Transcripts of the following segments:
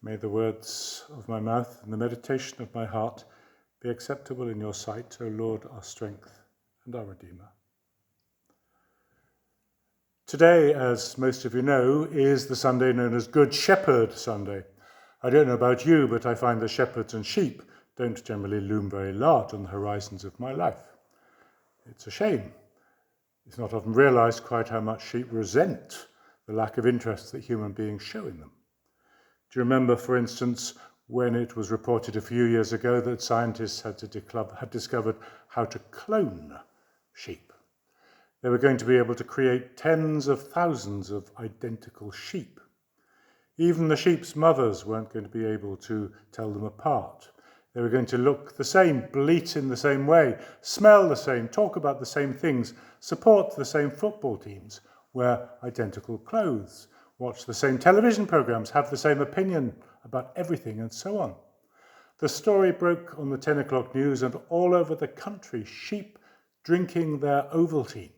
May the words of my mouth and the meditation of my heart be acceptable in your sight, O Lord, our strength and our Redeemer. Today, as most of you know, is the Sunday known as Good Shepherd Sunday. I don't know about you, but I find the shepherds and sheep don't generally loom very large on the horizons of my life. It's a shame. It's not often realised quite how much sheep resent the lack of interest that human beings show in them. Do you remember, for instance, when it was reported a few years ago that scientists had discovered how to clone sheep? They were going to be able to create tens of thousands of identical sheep. Even the sheep's mothers weren't going to be able to tell them apart. They were going to look the same, bleat in the same way, smell the same, talk about the same things, support the same football teams, wear identical clothes, watch the same television programs, have the same opinion about everything, and so on. The story broke on the 10 o'clock news, and all over the country, sheep drinking their Ovaltine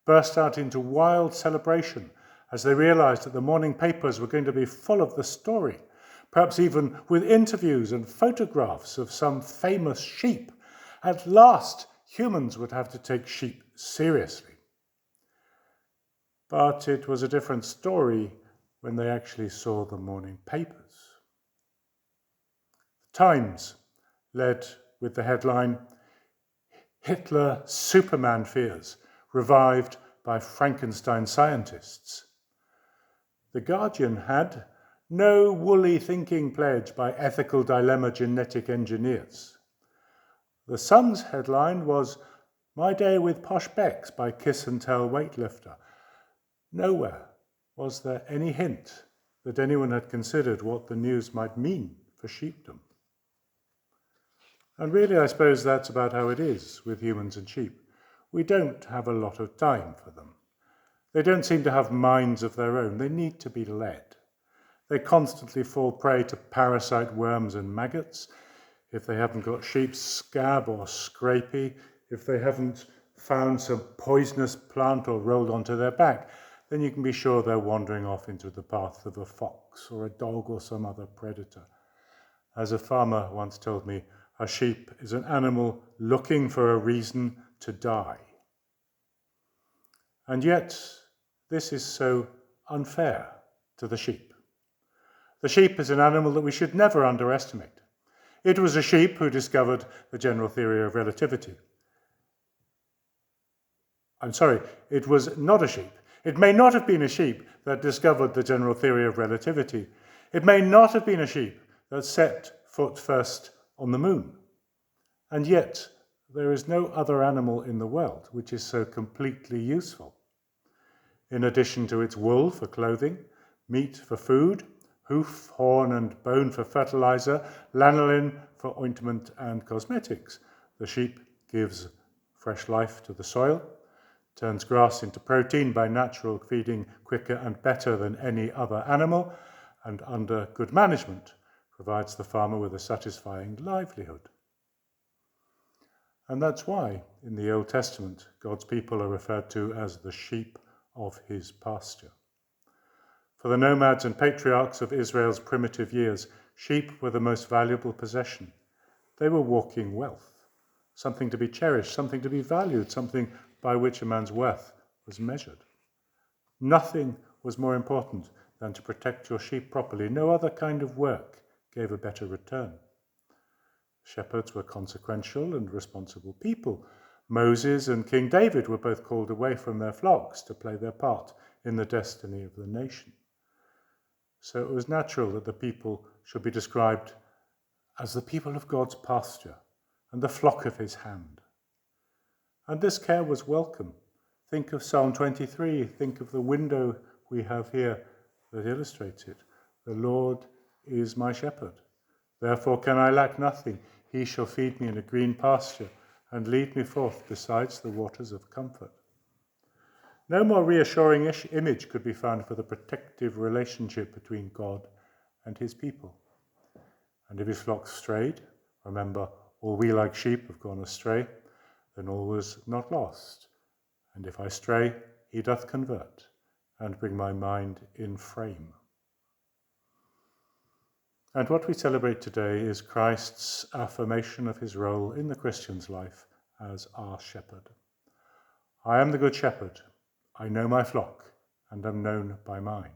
burst out into wild celebration as they realised that the morning papers were going to be full of the story, perhaps even with interviews and photographs of some famous sheep. At last, humans would have to take sheep seriously. But it was a different story when they actually saw the morning papers. The Times led with the headline, "Hitler Superman Fears Revived by Frankenstein Scientists." The Guardian had "No woolly thinking pledge by ethical dilemma genetic engineers." The Sun's headline was "My Day with Posh Becks by Kiss and Tell weightlifter." Nowhere was there any hint that anyone had considered what the news might mean for sheepdom. And really, I suppose that's about how it is with humans and sheep. We don't have a lot of time for them. They don't seem to have minds of their own. They need to be led. They constantly fall prey to parasite worms and maggots. If they haven't got sheep's scab or scrapie, if they haven't found some poisonous plant or rolled onto their back, then you can be sure they're wandering off into the path of a fox or a dog or some other predator. As a farmer once told me, a sheep is an animal looking for a reason to die. And yet, this is so unfair to the sheep. The sheep is an animal that we should never underestimate. It was a sheep who discovered the general theory of relativity. It was not a sheep. It may not have been a sheep that discovered the general theory of relativity. It may not have been a sheep that set foot first on the moon. And yet, there is no other animal in the world which is so completely useful. In addition to its wool for clothing, meat for food, hoof, horn and bone for fertilizer, lanolin for ointment and cosmetics, the sheep gives fresh life to the soil, turns grass into protein by natural feeding quicker and better than any other animal, and under good management provides the farmer with a satisfying livelihood. And that's why in the Old Testament God's people are referred to as the sheep of his pasture. For the nomads and patriarchs of Israel's primitive years, sheep were the most valuable possession. They were walking wealth, something to be cherished, something to be valued, something by which a man's worth was measured. Nothing was more important than to protect your sheep properly. No other kind of work gave a better return. Shepherds were consequential and responsible people. Moses and King David were both called away from their flocks to play their part in the destiny of the nation. So it was natural that the people should be described as the people of God's pasture and the flock of his hand. And this care was welcome. Think of Psalm 23. Think of the window we have here that illustrates it. The Lord is my shepherd. Therefore can I lack nothing. He shall feed me in a green pasture and lead me forth besides the waters of comfort. No more reassuring image could be found for the protective relationship between God and his people. And if his flock strayed, remember, all we like sheep have gone astray, then all was not lost. And if I stray, he doth convert, and bring my mind in frame. And what we celebrate today is Christ's affirmation of his role in the Christian's life as our shepherd. I am the good shepherd. I know my flock and am known by mine.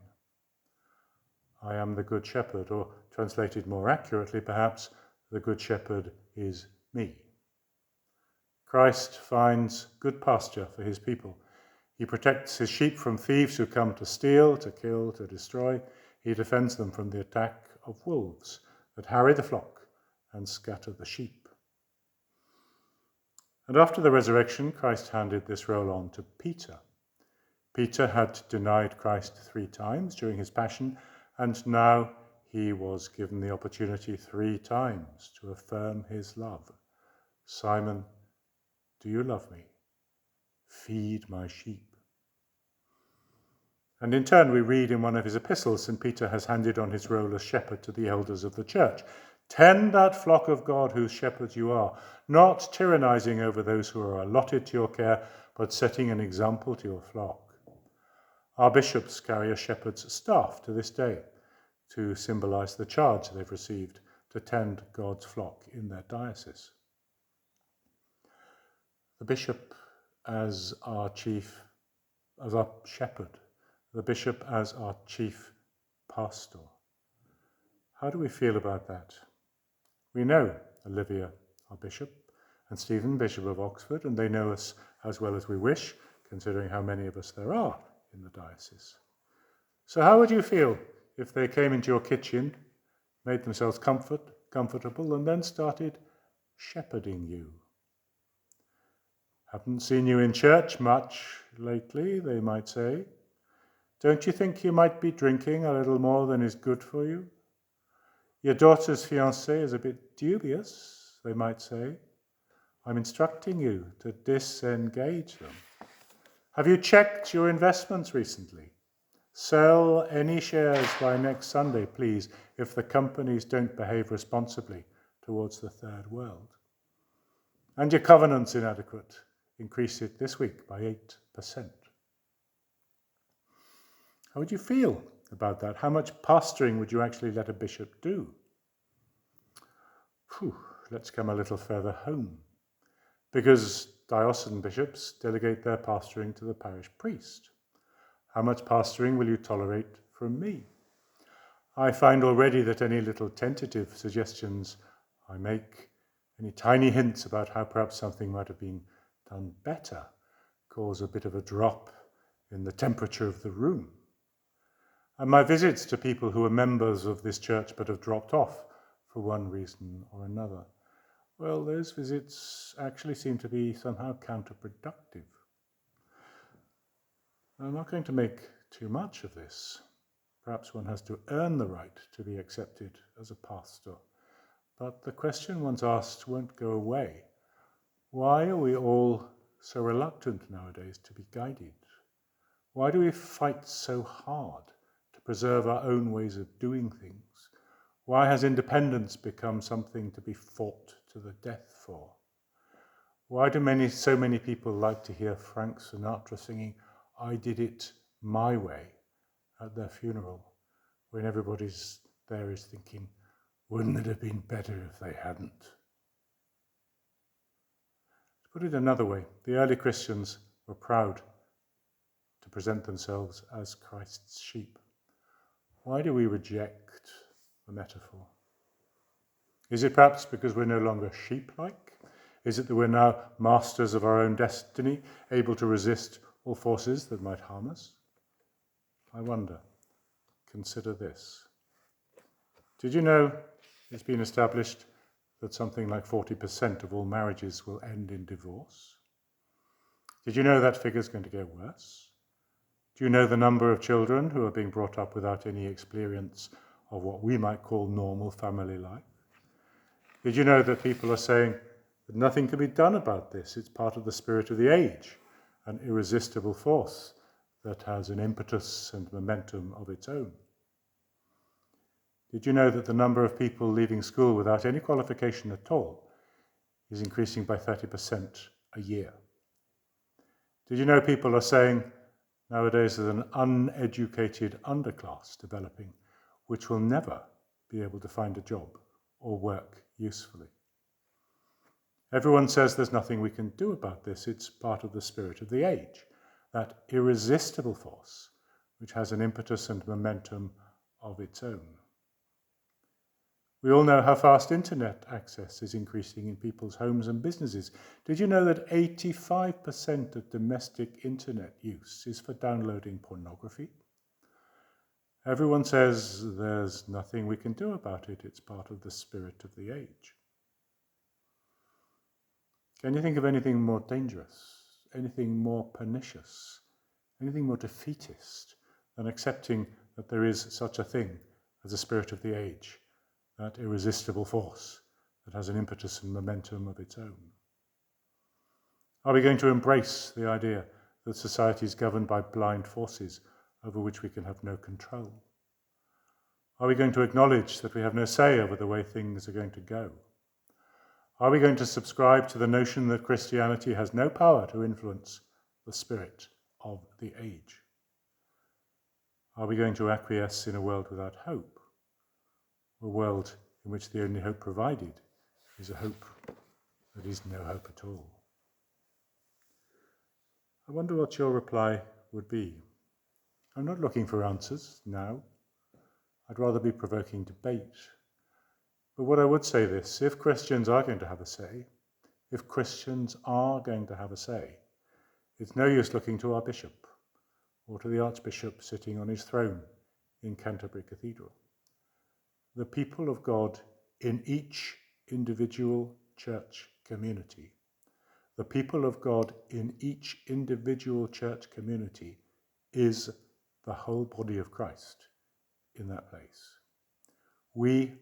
I am the good shepherd, or translated more accurately perhaps, the good shepherd is me. Christ finds good pasture for his people. He protects his sheep from thieves who come to steal, to kill, to destroy. He defends them from the attack of wolves that harry the flock and scatter the sheep. And after the resurrection, Christ handed this role on to Peter. Peter had denied Christ 3 times during his passion, and now he was given the opportunity 3 times to affirm his love. Simon, do you love me? Feed my sheep. And in turn, we read in one of his epistles, St. Peter has handed on his role as shepherd to the elders of the church. Tend that flock of God whose shepherds you are, not tyrannizing over those who are allotted to your care, but setting an example to your flock. Our bishops carry a shepherd's staff to this day to symbolize the charge they've received to tend God's flock in their diocese. The bishop as our shepherd, the bishop as our chief pastor. How do we feel about that? We know Olivia, our bishop, and Stephen, Bishop of Oxford, and they know us as well as we wish, considering how many of us there are in the diocese. So how would you feel if they came into your kitchen, made themselves comfortable, and then started shepherding you? Haven't seen you in church much lately, they might say. Don't you think you might be drinking a little more than is good for you? Your daughter's fiancé is a bit dubious, they might say. I'm instructing you to disengage them. Have you checked your investments recently? Sell any shares by next Sunday, please, if the companies don't behave responsibly towards the third world. And your covenant's inadequate. Increase it this week by 8%. How would you feel about that? How much pastoring would you actually let a bishop do? Let's come a little further home. Because diocesan bishops delegate their pastoring to the parish priest. How much pastoring will you tolerate from me? I find already that any little tentative suggestions I make, any tiny hints about how perhaps something might have been done better, cause a bit of a drop in the temperature of the room. And my visits to people who are members of this church but have dropped off for one reason or another, well, those visits actually seem to be somehow counterproductive. I'm not going to make too much of this. Perhaps one has to earn the right to be accepted as a pastor. But the question once asked won't go away. Why are we all so reluctant nowadays to be guided? Why do we fight so hard to preserve our own ways of doing things? Why has independence become something to be fought to the death for? Why do so many people like to hear Frank Sinatra singing, "I did it my way," at their funeral, when everybody's there is thinking, wouldn't it have been better if they hadn't? To put it another way, the early Christians were proud to present themselves as Christ's sheep. Why do we reject the metaphor? Is it perhaps because we're no longer sheep-like? Is it that we're now masters of our own destiny, able to resist all forces that might harm us? I wonder. Consider this. Did you know it's been established that something like 40% of all marriages will end in divorce? Did you know that figure's going to get worse? Do you know the number of children who are being brought up without any experience of what we might call normal family life? Did you know that people are saying that nothing can be done about this? It's part of the spirit of the age, an irresistible force that has an impetus and momentum of its own. Did you know that the number of people leaving school without any qualification at all is increasing by 30% a year? Did you know people are saying nowadays there's an uneducated underclass developing which will never be able to find a job or work usefully. Everyone says there's nothing we can do about this. It's part of the spirit of the age, that irresistible force which has an impetus and momentum of its own. We all know how fast internet access is increasing in people's homes and businesses. Did you know that 85% of domestic internet use is for downloading pornography? Everyone says there's nothing we can do about it. It's part of the spirit of the age. Can you think of anything more dangerous, anything more pernicious, anything more defeatist than accepting that there is such a thing as a spirit of the age, that irresistible force that has an impetus and momentum of its own? Are we going to embrace the idea that society is governed by blind forces over which we can have no control? Are we going to acknowledge that we have no say over the way things are going to go? Are we going to subscribe to the notion that Christianity has no power to influence the spirit of the age? Are we going to acquiesce in a world without hope? A world in which the only hope provided is a hope that is no hope at all? I wonder what your reply would be. I'm not looking for answers now. I'd rather be provoking debate. But what I would say this, if Christians are going to have a say, it's no use looking to our bishop or to the Archbishop sitting on his throne in Canterbury Cathedral. The people of God in each individual church community, the people of God in each individual church community is the whole body of Christ in that place. We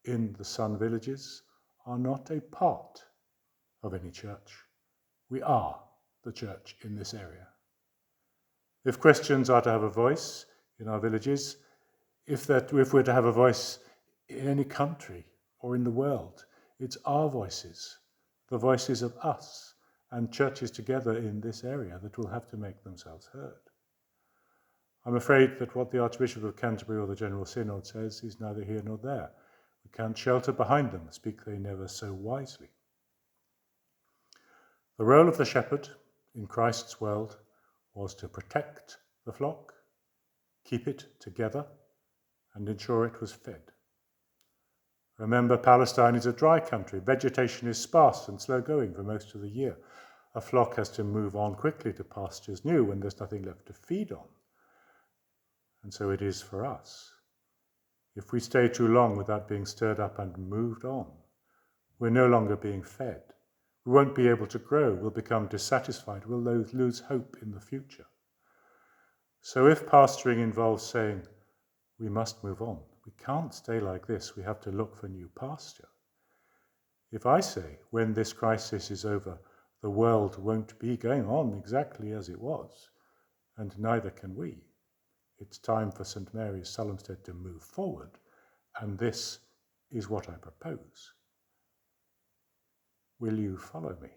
in the Sun Villages are not a part of any church. We are the church in this area. If Christians are to have a voice in our villages, if we're to have a voice in any country or in the world, it's our voices, the voices of us and churches together in this area that will have to make themselves heard. I'm afraid that what the Archbishop of Canterbury or the General Synod says is neither here nor there. We can't shelter behind them, speak they never so wisely. The role of the shepherd in Christ's world was to protect the flock, keep it together, and ensure it was fed. Remember, Palestine is a dry country. Vegetation is sparse and slow-going for most of the year. A flock has to move on quickly to pastures new when there's nothing left to feed on. And so it is for us. If we stay too long without being stirred up and moved on, we're no longer being fed. We won't be able to grow. We'll become dissatisfied. We'll lose hope in the future. So if pastoring involves saying, we must move on, we can't stay like this, we have to look for new pasture. If I say, when this crisis is over, the world won't be going on exactly as it was, and neither can we, it's time for St. Mary's, Sulhamstead to move forward, and this is what I propose. Will you follow me?